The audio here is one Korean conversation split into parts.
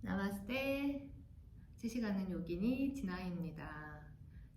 나마스테. 지시가는 요기니 진아입니다.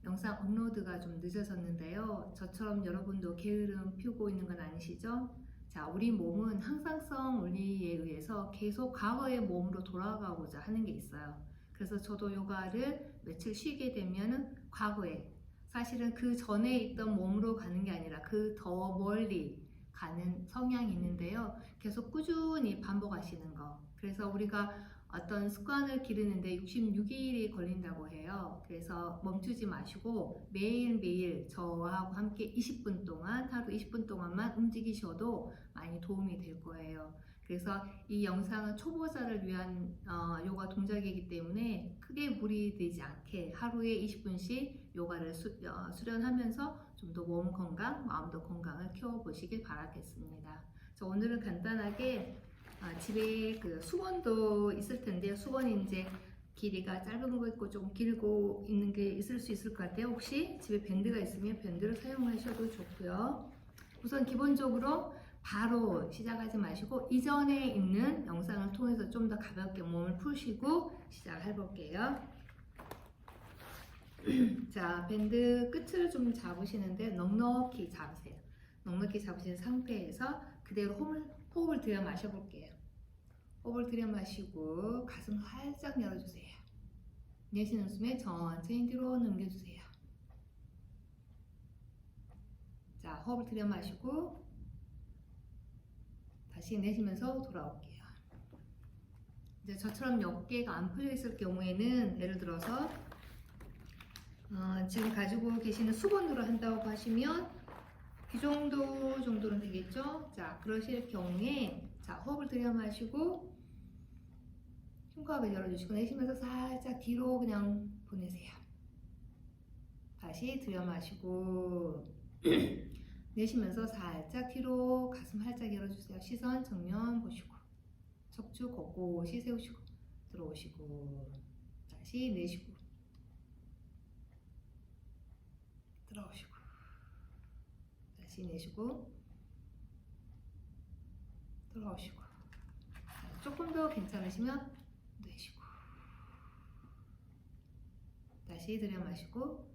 영상 업로드가 좀 늦어졌는데요. 저처럼 여러분도 게으름 피우고 있는 건 아니시죠? 자, 우리 몸은 항상성 원리에 의해서 계속 과거의 몸으로 돌아가고자 하는 게 있어요. 그래서 저도 요가를 며칠 쉬게 되면은 과거에, 사실은 그 전에 있던 몸으로 가는 게 아니라 그 더 멀리 가는 성향이 있는데요. 계속 꾸준히 반복하시는 거. 그래서 우리가 어떤 습관을 기르는데 66일이 걸린다고 해요. 그래서 멈추지 마시고 매일매일 저하고 함께 20분 동안, 하루 20분 동안만 움직이셔도 많이 도움이 될 거예요. 그래서 이 영상은 초보자를 위한 요가 동작이기 때문에 크게 무리되지 않게 하루에 20분씩 요가를 수련하면서 좀 더 몸 건강, 마음도 건강을 키워보시길 바라겠습니다. 오늘은 간단하게 집에 그 수건도 있을 텐데요. 수건이 이제 길이가 짧은 거 있고 좀 길고 있는 게 있을 수 있을 것 같아요. 혹시 집에 밴드가 있으면 밴드를 사용하셔도 좋고요. 우선 기본적으로 바로 시작하지 마시고 이전에 있는 영상을 통해서 좀 더 가볍게 몸을 푸시고 시작해 볼게요. 자, 밴드 끝을 좀 잡으시는데 넉넉히 잡으세요. 넉넉히 잡으신 상태에서 그대로 호흡을 들여 마셔 볼게요. 호흡을 들여 마시고 가슴 활짝 열어주세요. 내쉬는 숨에 천천히 뒤로 넘겨주세요. 자, 호흡을 들여 마시고 다시 내쉬면서 돌아올게요. 이제 저처럼 어깨가 안 풀려 있을 경우에는 예를 들어서 지금 가지고 계시는 수건으로 한다고 하시면 이 정도는 되겠죠? 자, 그러실 경우에 자, 호흡을 들여 마시고 흉곽을 열어주시고 내쉬면서 살짝 뒤로 그냥 보내세요. 다시 들여 마시고 내쉬면서 살짝 뒤로 가슴 활짝 열어주세요. 시선 정면 보시고 척추 곳곳이 세우시고 들어오시고 다시 내쉬고 들어오시고 다시 내쉬고 들어오시고 조금 더 괜찮으시면 내쉬고 다시 들여 마시고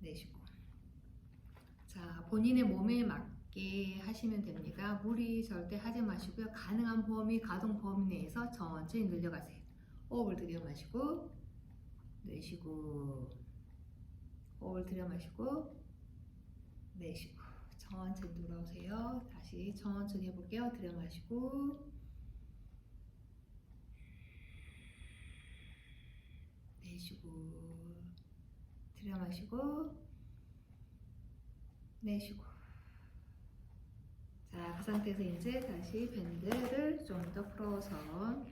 내쉬고. 자, 본인의 몸에 맞게 하시면 됩니다. 무리 절대 하지 마시고요. 가능한 범위, 가동 범위 내에서 천천히 늘려가세요. 호흡을 들여 마시고 내쉬고 호흡을 들여 마시고 내쉬고 천천히 돌아오세요. 다시 천천히 해볼게요. 들여 마시고 내쉬고 들여 마시고 내쉬고. 자, 그 상태에서 이제 다시 밴드를 좀 더 풀어서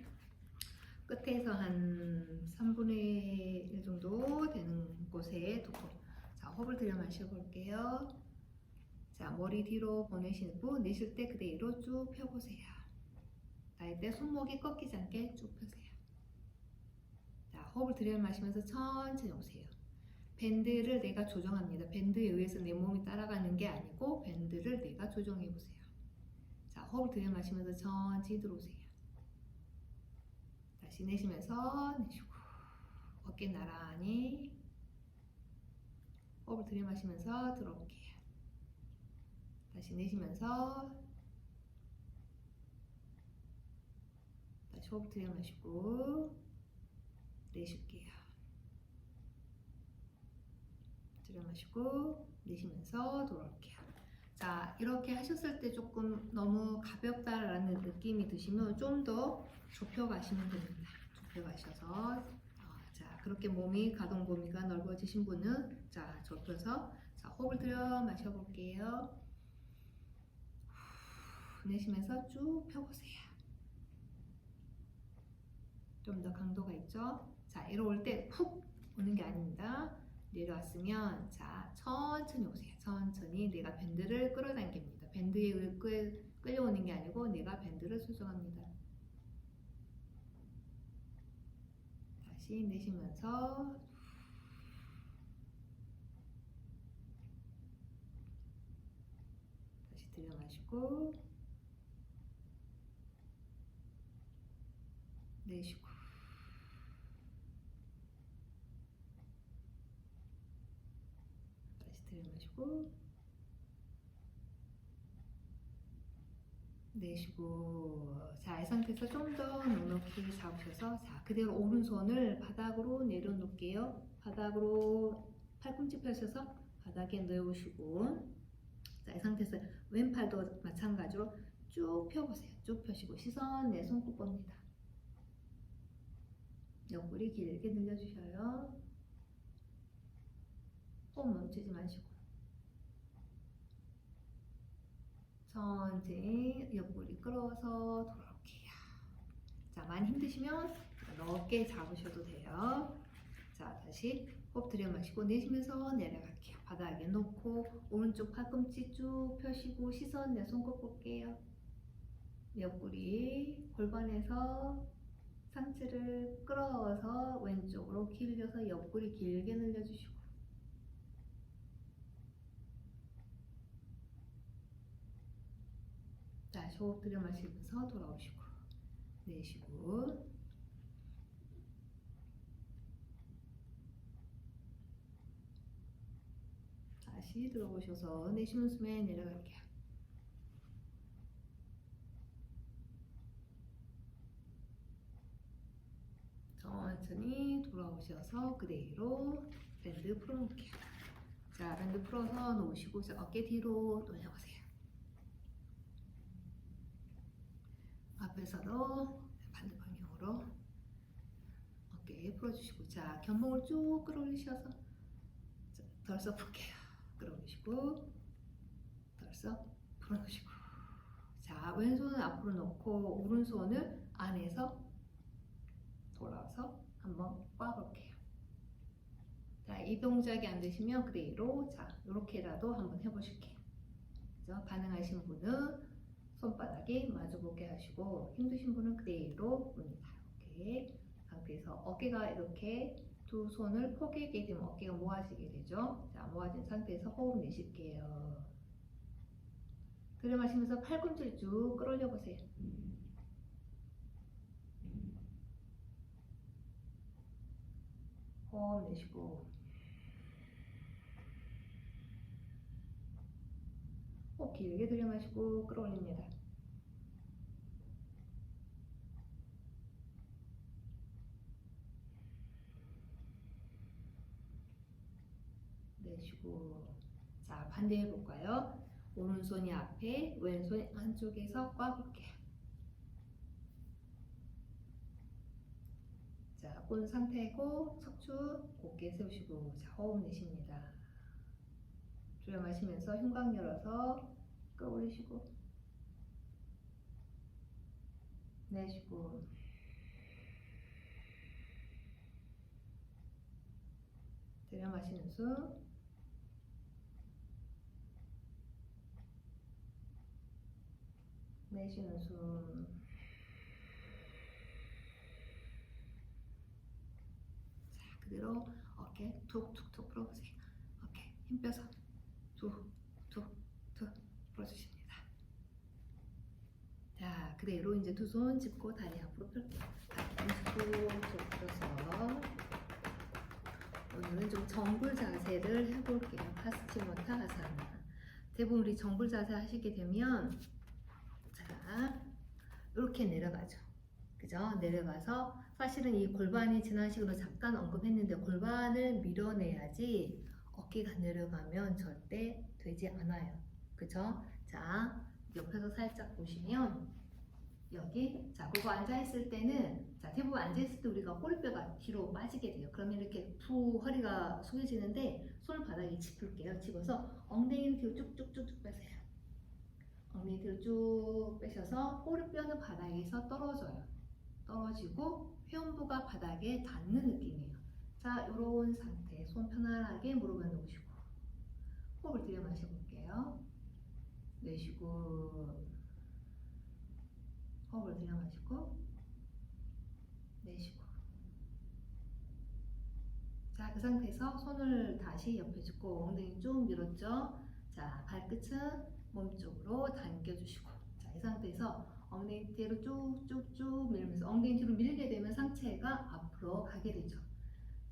끝에서 한 3분의 1 정도 되는 곳에 두고 자, 호흡을 들여 마셔볼게요. 자, 머리 뒤로 보내시고 내쉴 때 그대로 쭉 펴보세요. 날 때 손목이 꺾이지 않게 쭉 펴세요. 자, 호흡을 들여 마시면서 천천히 오세요. 밴드를 내가 조정합니다. 밴드에 의해서 내 몸이 따라가는 게 아니고 밴드를 내가 조정해 보세요. 자, 호흡을 들여 마시면서 천천히 들어오세요. 다시 내쉬면서 내쉬고 어깨 나란히 호흡을 들여 마시면서 들어올게요. 다시 내쉬면서 다시 호흡 들여 마시고 내쉴게요. 들여 마시고 내쉬면서 돌아올게요. 자, 이렇게 하셨을 때 조금 너무 가볍다라는 느낌이 드시면 좀 더 좁혀 가시면 됩니다. 좁혀 가셔서 자, 그렇게 몸이 가동 범위가 넓어지신 분은 자, 좁혀서 자, 호흡을 들여 마셔 볼게요. 내쉬면서 쭉 펴보세요. 좀 더 강도가 있죠? 자, 이러올 때 푹 오는 게 아닙니다. 내려왔으면 자, 천천히 오세요. 천천히 내가 밴드를 끌어당깁니다. 밴드에 끌려오는 게 아니고 내가 밴드를 조정합니다. 다시 내쉬면서 다시 들여 마시고 내쉬고 들어오시고 내쉬고. 자, 이 상태에서 좀 더 넉넉히 잡으셔서 자, 그대로 오른손을 바닥으로 내려놓을게요. 바닥으로 팔꿈치 펴셔서 바닥에 넣으시고, 자, 이 상태에서 왼팔도 마찬가지로 쭉 펴보세요. 쭉 펴시고 시선 내 손끝 봅니다. 옆구리 길게 늘려주셔요. 호흡 멈추지 마시고 천천히 옆구리 끌어서 돌아올게요. 자, 많이 힘드시면 넓게 잡으셔도 돼요. 자, 다시 호흡 들여 마시고 내쉬면서 내려갈게요. 바닥에 놓고 오른쪽 팔꿈치 쭉 펴시고 시선 내 손끝 볼게요. 옆구리 골반에서 상체를 끌어서 왼쪽으로 길려서 옆구리 길게 늘려주시고 다시 호흡 들여 마시면서 돌아오시고 내쉬고 다시 들어오셔서 내쉬는 숨에 내려갈게요. 천천히 돌아오셔서 그대로 밴드 풀어놓을게요. 자, 밴드 풀어서 놓으시고 어깨 뒤로 돌려보세요. 앞에서도 반대 방향으로 어깨 풀어주시고 자, 견봉을 쭉 끌어올리셔서 덜썩 풀게요. 끌어올리시고 덜썩 풀어놓으시고 자, 왼손을 앞으로 놓고 오른손을 안에서 돌아서 한번 꽈볼게요. 자, 이 동작이 안 되시면 그대로 자, 이렇게라도 한번 해보실게요. 그죠? 가능하신 분은 손바닥에 마주보게 하시고 힘드신 분은 그대로 봅니다. 이렇게 상태에서 어깨가 이렇게 두 손을 포개게 되면 어깨가 모아지게 되죠. 자, 모아진 상태에서 호흡 내쉴게요. 들여 마시면서 팔꿈치를 쭉 끌어올려 보세요. 호흡 내쉬고 호흡 길게 들여 마시고 끌어올립니다. 내쉬고 자, 반대 해볼까요? 오른손이 앞에 왼손이 안쪽에서 꽈볼게요. 자, 꼰 상태고 척추 곧게 세우시고 자, 호흡 내쉽니다. 들여 마시면서 흉곽 열어서 끌어올리시고 내쉬고 들여 마시는 숨 내쉬는 숨. 자, 그대로 어깨 툭툭툭 풀어보세요. 어깨 힘 빼서 툭툭툭 풀어주십니다. 자, 그대로 이제 두 손 짚고 다리 앞으로 펼게요. 다리 툭툭 풀어서 오늘은 좀 정굴 자세를 해볼게요. 파스치모타 아사나. 대부분 우리 정굴 자세 하시게 되면 자, 이렇게 내려가죠. 그죠? 내려가서 사실은 이 골반이 지난 시간에 잠깐 언급했는데 골반을 밀어내야지 어깨가 내려가면 절대 되지 않아요. 그죠? 자, 옆에서 살짝 보시면 여기 자, 그거 앉아있을 때는 자, 대부분 앉아있을 때 우리가 꼬리뼈가 뒤로 빠지게 돼요. 그러면 이렇게 푹 허리가 숙여지는데 손을 바닥에 짚을게요. 집어서 엉덩이를 뒤로 쭉쭉쭉쭉 빼세요. 엉덩이 뒤로 쭉 빼셔서 꼬리뼈는 바닥에서 떨어져요. 떨어지고 회음부가 바닥에 닿는 느낌이에요. 자, 이런 상태 손 편안하게 무릎에 놓으시고 호흡을 들여 마셔볼게요. 내쉬고 호흡을 들여 마시고 내쉬고 자, 그 상태에서 손을 다시 옆에 짚고 엉덩이 쭉 밀었죠. 자, 발끝은 몸쪽으로 당겨주시고 자, 이 상태에서 엉덩이 뒤로 쭉쭉쭉 밀면서 엉덩이 뒤로 밀게 되면 상체가 앞으로 가게 되죠.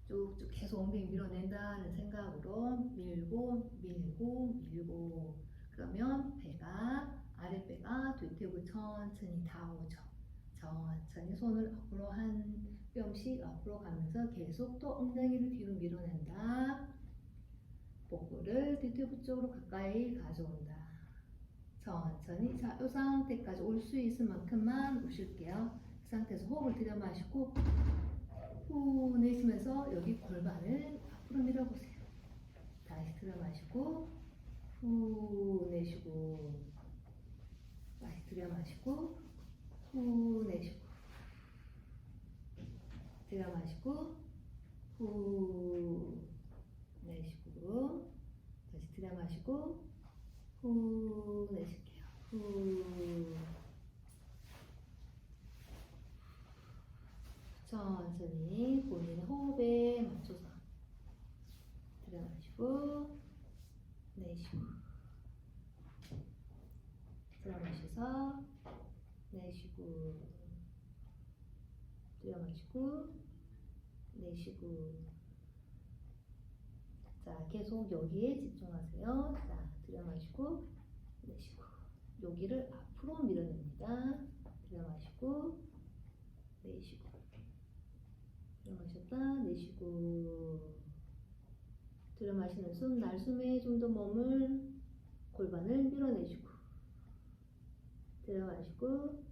쭉쭉 계속 엉덩이 밀어낸다는 생각으로 밀고 밀고 밀고 그러면 배가 아랫배가 뒤태고 천천히 다 오죠. 천천히 손을 앞으로 한 뼘씩 앞으로 가면서 계속 또 엉덩이를 뒤로 밀어낸다. 복부를 뒤태부 쪽으로 가까이 가져온다. 천천히 자, 이 상태까지 올 수 있을 만큼만 오실게요. 그 상태에서 호흡을 들여 마시고 후 내쉬면서 여기 골반을 앞으로 밀어보세요. 다시 들여 마시고 후 내쉬고 다시 들여 마시고 후 내쉬고 들여 마시고 후 내쉬고 다시 들여 마시고 후 내쉴게요. 후 천천히 본인의 호흡에 맞춰서 들여 마시고 내쉬고 들여 마셔서 내쉬고 들여 마시고 내쉬고 자 계속 여기에 집중하세요. 자 들여 마시고 내쉬고 여기를 앞으로 밀어냅니다. 들여 마시고 내쉬고 들여 마셨다 내쉬고 들여 마시는 숨 날숨에 좀 더 몸을 골반을 밀어내시고 들여 마시고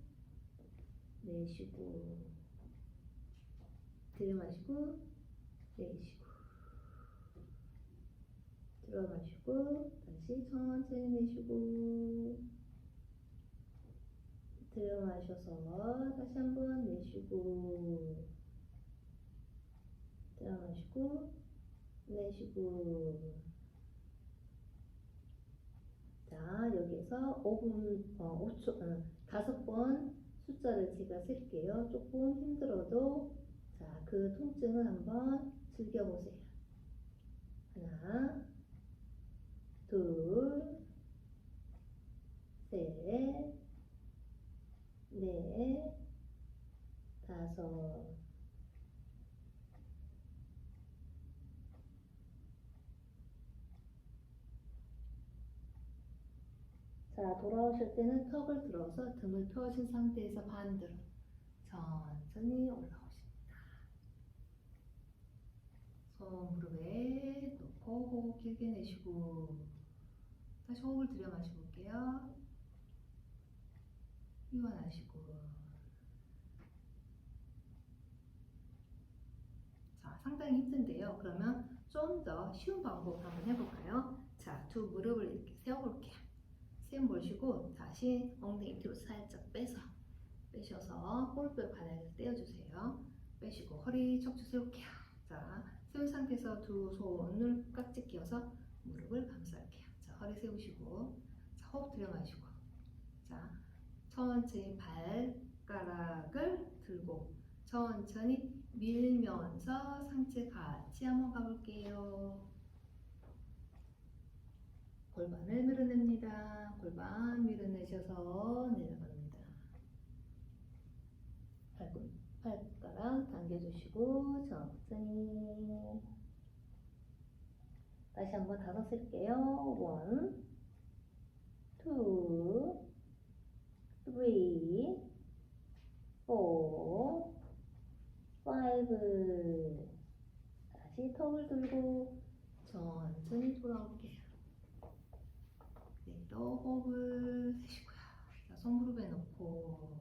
내쉬고 들여 마시고 내쉬고 들여 마시고 다시 천천히 내쉬고 들여 마셔서 다시 한번 내쉬고 들여 마시고 내쉬고 자 여기서 5초 5번 숫자를 제가 셀게요. 조금 힘들어도 자 그 통증을 한번 즐겨보세요. 하나 둘 셋 넷 다섯 자 돌아오실 때는 턱을 들어서 등을 펴신 상태에서 반대로 천천히 올라오십니다. 손 무릎에 놓고 호흡 길게 내쉬고 다시 호흡을 들여 마셔볼게요. 이완하시고 자 상당히 힘든데요. 그러면 좀 더 쉬운 방법 한번 해볼까요? 자 두 무릎을 이렇게 세워볼게요. 숨 보시고 다시 엉덩이 뒤로 살짝 빼셔서 볼뼈 바닥에서 떼어주세요. 빼시고 허리 척추 세울게요. 자 세운 상태에서 두 손을 깍지 끼워서 무릎을 감쌀게요. 자 허리 세우시고 자 호흡 들여 마시고 자 천천히 발가락을 들고 천천히 밀면서 상체 같이 한번 가볼게요. 골반을 밀어냅니다. 골반 밀어내셔서 내려갑니다. 발가락 당겨주시고 천천히 다시 한번 5 셀게요. 1, 2, 3, 4, 5 다시 턱을 들고 천천히 돌아올게요. 네, 또 호흡을 내쉬고요. 자, 손 무릎에 놓고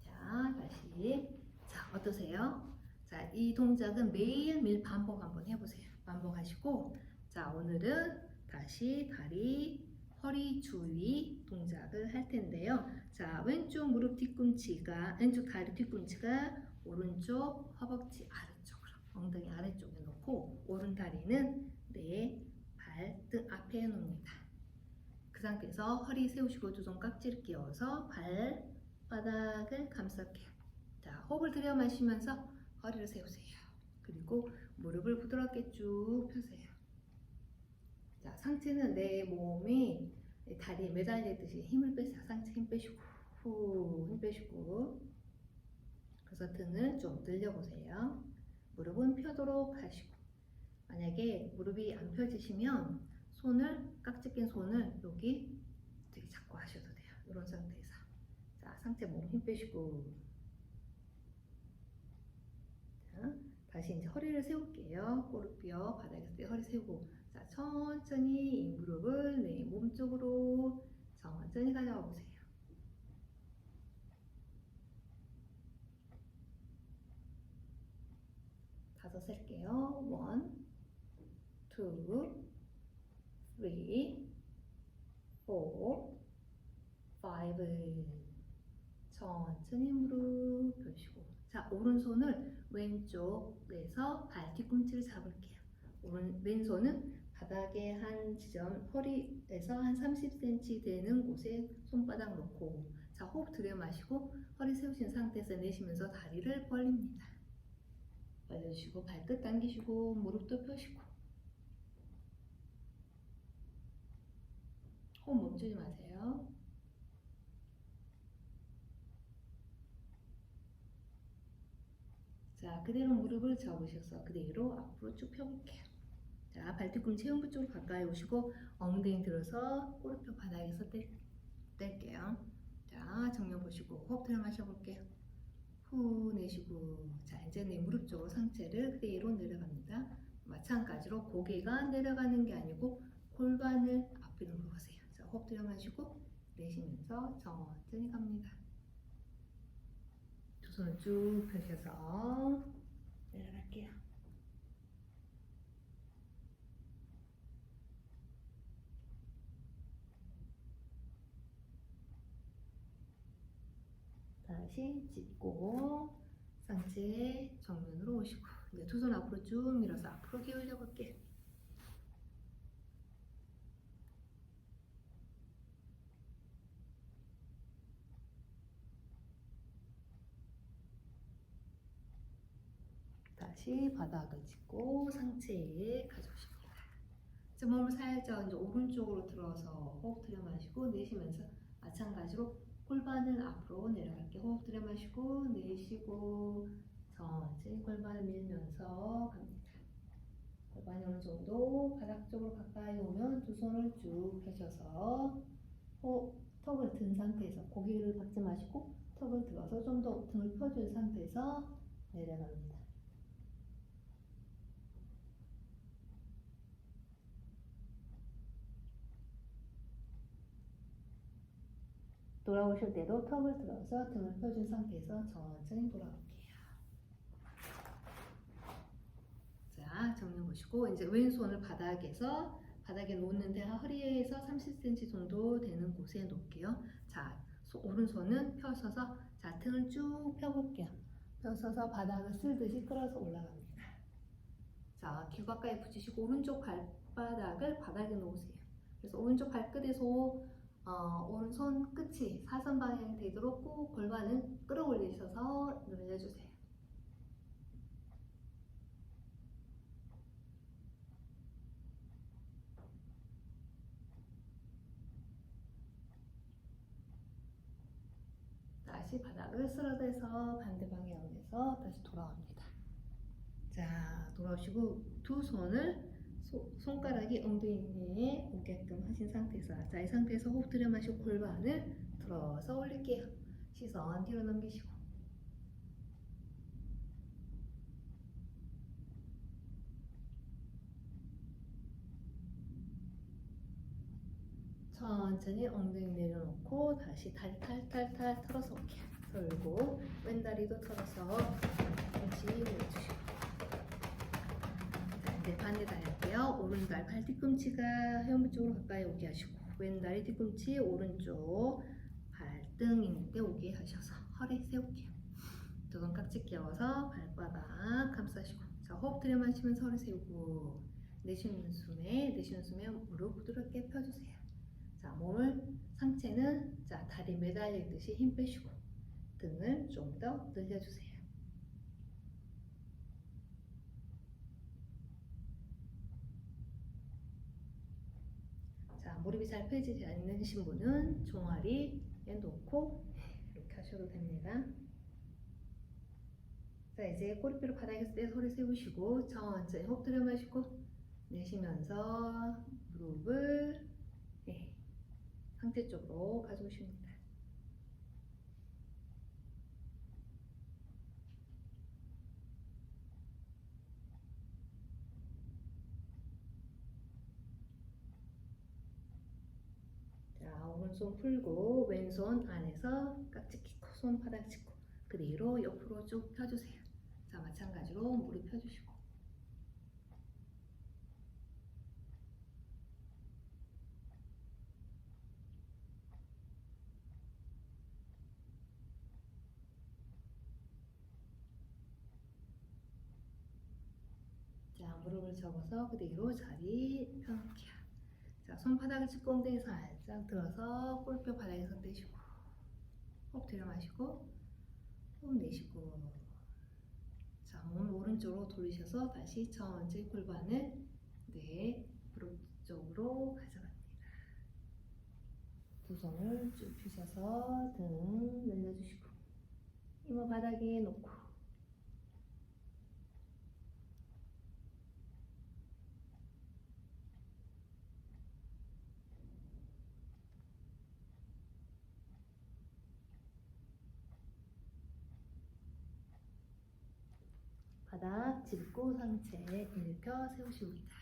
자 다시 자 어떠세요? 자 이 동작은 매일매일 반복 한번 해보세요. 반복하시고 자 오늘은 다시 다리 허리 주위 동작을 할 텐데요. 자 왼쪽 무릎 뒤꿈치가 왼쪽 다리 뒤꿈치가 오른쪽 허벅지 아래쪽으로 엉덩이 아래쪽에 놓고 오른 다리는 내 발등 앞에 놓습니다. 그 상태에서 허리 세우시고 두 손 깍지를 끼워서 발바닥을 감쌀게요. 자 호흡을 들여 마시면서 허리를 세우세요. 그리고 무릎을 부드럽게 쭉 펴세요. 자 상체는 내 몸이 다리에 매달리듯이 힘을 빼세요. 상체 힘 빼시고 후 힘 빼시고 그래서 등을 좀 늘려보세요. 무릎은 펴도록 하시고, 만약에 무릎이 안 펴지시면 깍지 낀 손을 여기 되게 잡고 하셔도 돼요. 이런 상태에서. 자, 상체 몸 힘 빼시고, 자, 다시 이제 허리를 세울게요. 꼬르뼈 바닥에서 허리 세우고, 자, 천천히 이 무릎을 내 몸 쪽으로 천천히 가져와 보세요. 다섯 셀게요. 1, 2, 3, 4, 5. 천천히 무릎 펴시고, 자, 오른손을 왼쪽에서 발 뒤꿈치를 잡을게요. 왼손은 바닥에 한 지점, 허리에서 한 30cm 되는 곳에 손바닥 놓고, 자, 호흡 들여 마시고 허리 세우신 상태에서 내쉬면서 다리를 벌립니다. 벌려주시고 발끝 당기시고 무릎도 펴시고, 호흡 멈추지 마세요. 자, 그대로 무릎을 접으셔서 그대로 앞으로 쭉 펴볼게요. 자, 발뒤꿈치 흉부 쪽으로 가까이 오시고 엉덩이 들어서 꼬리뼈 바닥에서 뗄게요. 자, 정면 보시고 호흡 들여 마셔볼게요. 후 내쉬고, 자, 이제 내 무릎 쪽으로 상체를 그대로 내려갑니다. 마찬가지로 고개가 내려가는 게 아니고 골반을 앞으로 보세요. 자, 호흡 들여 마시고 내쉬면서 천천히 갑니다. 두 손을 쭉 펴셔서 내려갈게요. 다시 짚고 상체 정면으로 오시고, 이제 두 손 앞으로 쭉 밀어서 앞으로 기울여 볼게요. 다시 바닥을 짚고 상체에 가져오십니다. 이제 몸을 살짝 이제 오른쪽으로 들어서 호흡 들여 마시고 내쉬면서 마찬가지로 골반을 앞으로 내려갈게요. 호흡 들여 마시고 내쉬고 천천히 골반을 밀면서 갑니다. 골반이 어느 정도 바닥 쪽으로 가까이 오면 두 손을 쭉 펴셔서 턱을 든 상태에서 고개를 박지 마시고 턱을 들어서 좀 더 등을 펴준 상태에서 내려갑니다. 돌아오실 때도 턱을 들어서 등을 펴준 상태에서 천천히 돌아올게요. 자, 정면 보시고 이제 왼손을 바닥에 놓는데 허리에서 30cm 정도 되는 곳에 놓을게요. 자, 오른손은 펴서서 자, 등을 쭉 펴볼게요. 펴서서 바닥을 쓸듯이 끌어서 올라갑니다. 자, 귀 가까이 붙이시고 오른쪽 발바닥을 바닥에 놓으세요. 그래서 오른쪽 발끝에서 오른손 끝이 사선 방향이 되도록 꼭 골반을 끌어올리셔서 늘려주세요. 다시 바닥을 쓸어대서 반대 방향에서 다시 돌아옵니다. 자, 돌아오시고 두 손을 손가락이 엉덩이에 오게끔 하신 상태에서, 자, 이 상태에서 호흡 들여 마시고 골반을 들어서 올릴게요. 시선 뒤로 넘기시고 천천히 엉덩이 내려놓고 다시 다리 탈탈탈 털어서 올게요. 털고 왼다리도 털어서 같이 올려주시고, 자, 이제 반대 다리 할게요. 오른발 발 뒤꿈치가 헤엄 쪽으로 가까이 오게 하시고 왼다리 뒤꿈치 오른쪽 발등 있는데 오게 하셔서 허리 세울게요. 두 손 깍지 끼워서 발바닥 감싸시고, 자, 호흡 들여 마시면서 허리 세우고 내쉬는 숨에 무릎 부드럽게 펴주세요. 자, 상체는 자, 다리 매달리듯이 힘 빼시고 등을 좀 더 늘려주세요. 자, 무릎이 잘 펴지지 않으신 분은 종아리에 놓고 이렇게 하셔도 됩니다. 자, 이제 꼬리뼈를 바닥에서 떼서 허리 세우시고 천천히 호흡 들여 마시고 내쉬면서 무릎을 상체 쪽으로 가져오십니다. 자, 오른손 풀고 왼손 안에서 깍지 끼고 손바닥 짚고 그대로 옆으로 쭉 펴주세요. 자, 마찬가지로 무릎 펴주시고 자, 무릎을 접어서 그대로 자리 펴놓기야. 자, 손바닥을 짚고 엉덩이 살짝 들어서 골뼈 바닥에서 떼시고 호흡 들여 마시고 호흡 내쉬고 자, 몸을 오른쪽으로 돌리셔서 다시 천천히 골반을 무릎 쪽으로 가져갑니다. 두 손을 쭉 펴셔서 등 늘려주시고 이마 바닥에 놓고 바닥 짚고 상체 일으켜 세우십니다.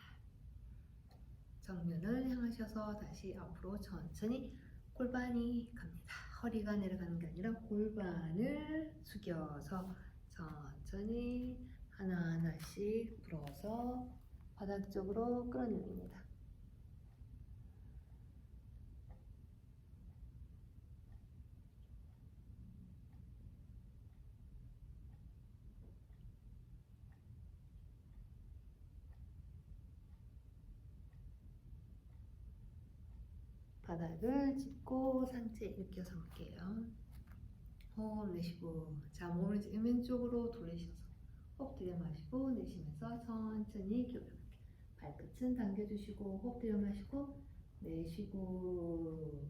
정면을 향하셔서 다시 앞으로 천천히 골반이 갑니다. 허리가 내려가는 게 아니라 골반을 숙여서 천천히 하나하나씩 불어서 바닥 쪽으로 끌어내립니다. 바닥을 짚고 상체 일으켜서 볼게요. 호흡 내쉬고 자, 몸을 왼쪽으로 돌리셔서 호흡 들여 마시고 내쉬면서 천천히 기울여 발끝은 당겨주시고 호흡 들여 마시고 내쉬고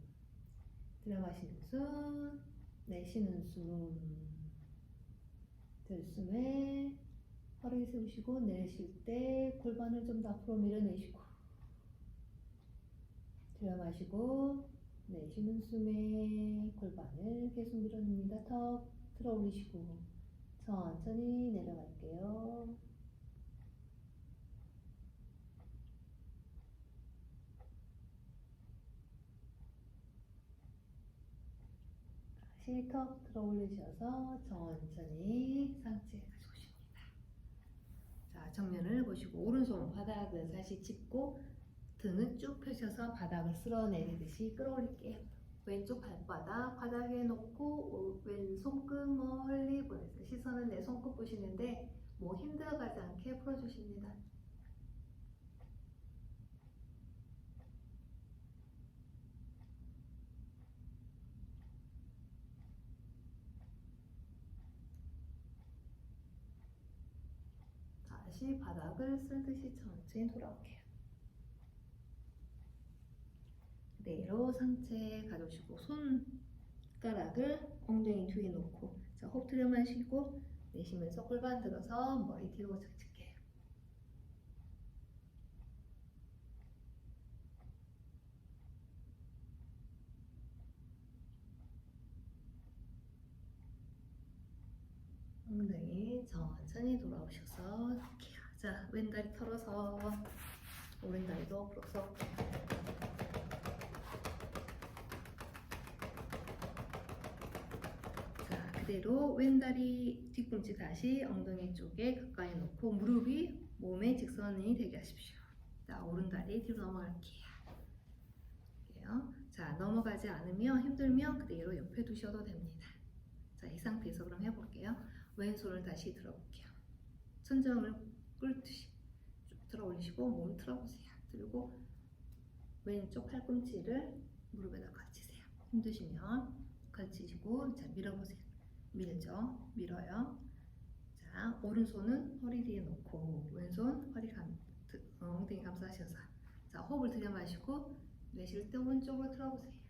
들여 마시는 숨 내쉬는 숨 들숨에 허리 세우시고 내쉴 때 골반을 좀 더 앞으로 밀어내시고 들여 마시고 내쉬는 숨에 골반을 계속 밀어냅니다. 턱 들어 올리시고 천천히 내려갈게요. 다시 턱 들어 올리셔서 천천히 상체 가져오십니다. 자, 정면을 보시고 오른손 바닥을 다시 짚고 등을 쭉 펴셔서 바닥을 쓸어내리듯이 끌어올릴게요. 왼쪽 발바닥 바닥에 놓고 왼 손끝 멀리 보내세요. 시선은 내 손끝 보시는데 뭐 힘들어가지 않게 풀어주십니다. 다시 바닥을 쓸듯이 천천히 돌아올게요. 그대로 상체 가져오시고 손가락을 엉덩이 뒤에 놓고 자, 호흡 들여 마시고 내쉬면서 골반 들어서 머리 뒤로 착착해요. 엉덩이 천천히 돌아오셔서 이렇게요. 자, 왼다리 털어서 오른다리도 풀어서 자, 그대로 왼다리 뒤꿈치 다시 엉덩이 쪽에 가까이 놓고 무릎이 몸에 직선이 되게 하십시오. 자, 오른다리 뒤로 넘어갈게요. 자, 넘어가지 않으면 힘들면 그대로 옆에 두셔도 됩니다. 자, 이 상태에서 그럼 해볼게요. 왼손을 다시 들어볼게요. 천정을 꿇듯이 쭉 들어 올리시고 몸 틀어보세요. 들고 왼쪽 팔꿈치를 무릎에다 걸치세요. 힘드시면 걸치시고 자, 밀어보세요. 밀죠? 밀어요. 자, 오른손은 허리 뒤에 놓고 왼손 허리 엉덩이 감싸셔서 자, 호흡을 들여 마시고 내쉴 때 오른쪽으로 틀어보세요.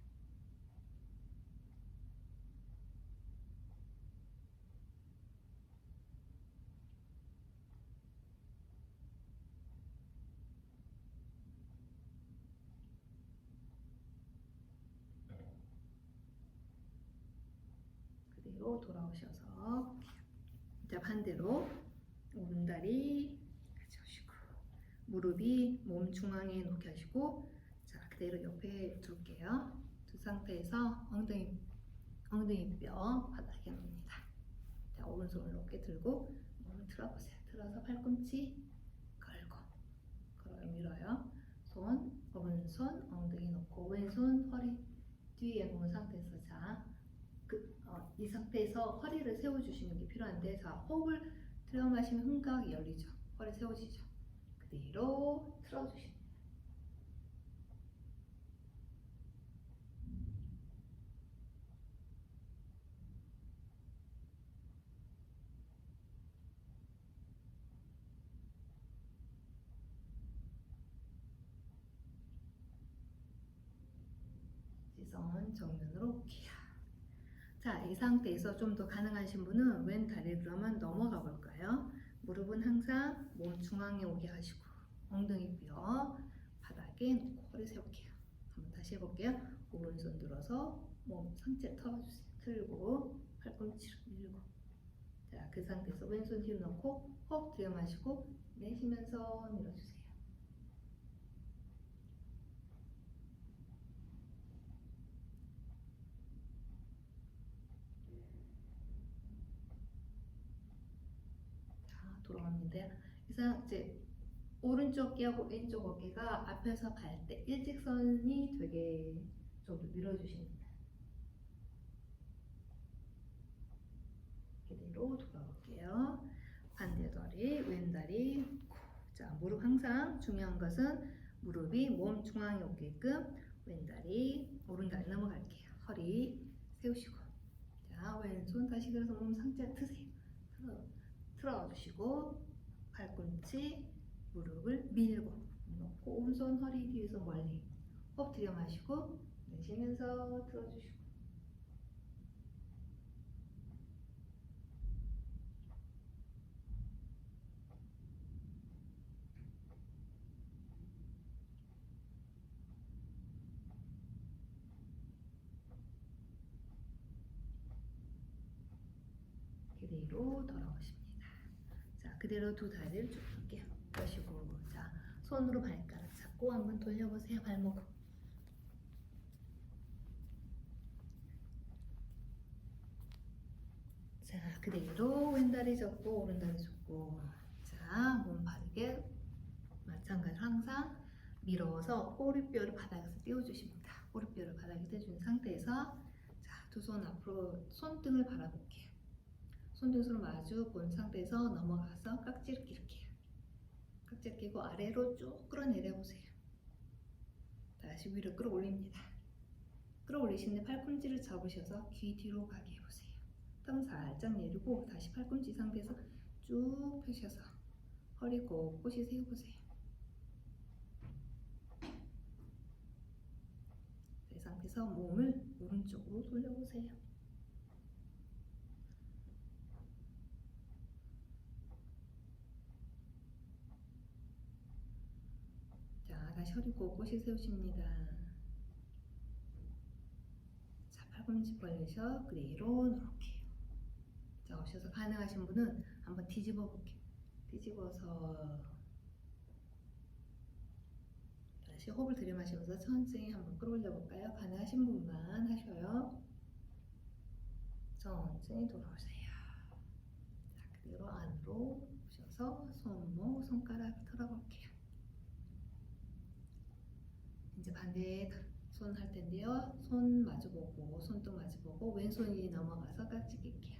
그대로 돌아오셔서 자 반대로 오른다리 같이 오시고 무릎이 몸 중앙에 놓게 하시고 자 그대로 옆에 둘게요. 두 상태에서 엉덩이 뼈 바닥에 놓습니다. 자 오른손을 어깨 들고 몸을 틀어보세요. 틀어서 팔꿈치 걸고 밀어요. 손 오른손 엉덩이 놓고 왼손 허리 뒤에 놓은 상태에서 이 상태에서 허리를 세워주시는 게 필요한데 자 호흡을 들여 마시면 흉곽이 열리죠. 허리 세워지죠. 그대로 틀어주십니다. 시선 정면으로 올게요. 자, 이 상태에서 좀 더 가능하신 분은 왼 다리를 그러면 넘어가 볼까요? 무릎은 항상 몸 중앙에 오게 하시고 엉덩이 뼈 바닥에 놓고 허리 세울게요. 한번 다시 해볼게요. 오른손 들어서 몸 상체 털어주세요. 틀고 팔꿈치를 밀고 자, 그 상태에서 왼손 힘 넣고 호흡 들여 마시고 내쉬면서 밀어주세요. 돌아갑니다. 그래서 이제 오른쪽 어깨하고 왼쪽 어깨가 앞에서 발 때 일직선이 되게 좀 밀어주십니다. 그대로 돌아올게요. 반대 다리, 왼 다리. 자, 무릎 항상 중요한 것은 무릎이 몸 중앙에 오게끔 왼 다리, 오른 다리 넘어갈게요. 허리 세우시고 자, 왼손 다시 들어서 몸 상체 트세요. 틀어주시고 팔꿈치 무릎을 밀고 놓고 오른손 허리 뒤에서 멀리 호흡 들여 마시고 내쉬면서 틀어주시고 그대로 돌아오십니다. 자, 그대로 두 다리를 쭉 펴게요. 펴시고 자, 손으로 발가락 잡고 한번 돌려보세요. 발목. 자, 그대로 왼다리 접고 오른다리 접고 자, 몸 바르게 마찬가지로 항상 밀어서 꼬리뼈를 바닥에서 띄워주십니다. 꼬리뼈를 바닥에 떼준 상태에서 자, 두 손 앞으로 손등을 바라볼게요. 손등 서로 마주 본 상태에서 넘어가서 깍지를 끼울게요. 깍지를 끼고 아래로 쭉 끌어내려 보세요. 다시 위로 끌어올립니다. 끌어올리시는데 팔꿈치를 잡으셔서 귀 뒤로 가게 해보세요. 땀 살짝 내리고 다시 팔꿈치 상태에서 쭉 펴셔서 허리 꼿꼿이 세워보세요. 이 상태에서 몸을 오른쪽으로 돌려보세요. 자, 다시 허리 꼿꼿이 세우십니다. 자, 팔꿈치 벌리셔 그대로 놓을게요. 자, 오셔서 가능하신 분은 한번 뒤집어 볼게요. 뒤집어서 다시 호흡을 들이마시면서 천천히 한번 끌어올려 볼까요? 가능하신 분만 하셔요. 천천히 돌아오세요. 자, 그대로 안으로 오셔서 손목, 손가락 털어볼게요. 이제 반대 손 할 텐데요. 손 마주보고 손등 마주보고 왼손이 넘어가서 깍지 낄게요.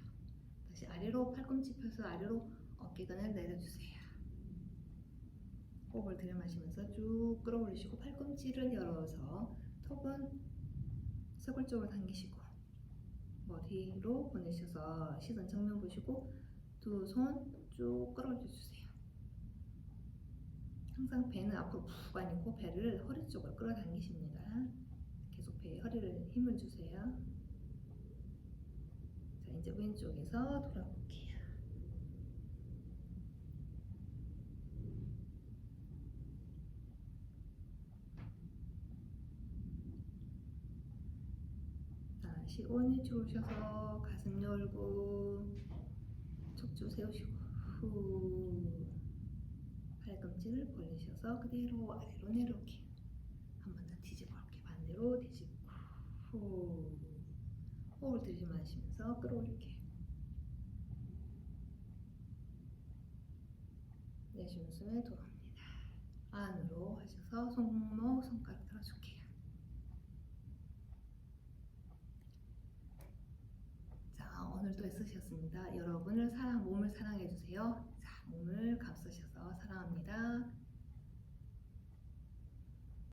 다시 아래로 팔꿈치 펴서 아래로 어깨근을 내려주세요. 호흡을 들이마시면서 쭉 끌어올리시고 팔꿈치를 열어서 턱은 쇄골 쪽으로 당기시고 머리로 보내셔서 시선 정면 보시고 두 손 쭉 끌어올려주세요. 항상 배는 앞으로 푹 아니고 배를 허리 쪽으로 끌어당기십니다. 계속 배에 허리를 힘을 주세요. 자, 이제 왼쪽에서 돌아볼게요. 자, 다시 원위치 오셔서 가슴 열고 척추 세우시고 후 팔꿈치를 벌리셔서 그대로 아래로 내려오게 한 번 더 뒤집어 이렇게 반대로 뒤집고 후 호흡을 들이마시면서 끌어올리게 내쉬는 숨에 돌아옵니다. 안으로 하셔서 손목 손가락 들어줄게요. 자, 오늘도 애쓰셨습니다. 여러분을 몸을 사랑해 주세요. 자, 몸을 감싸셔서 사랑합니다.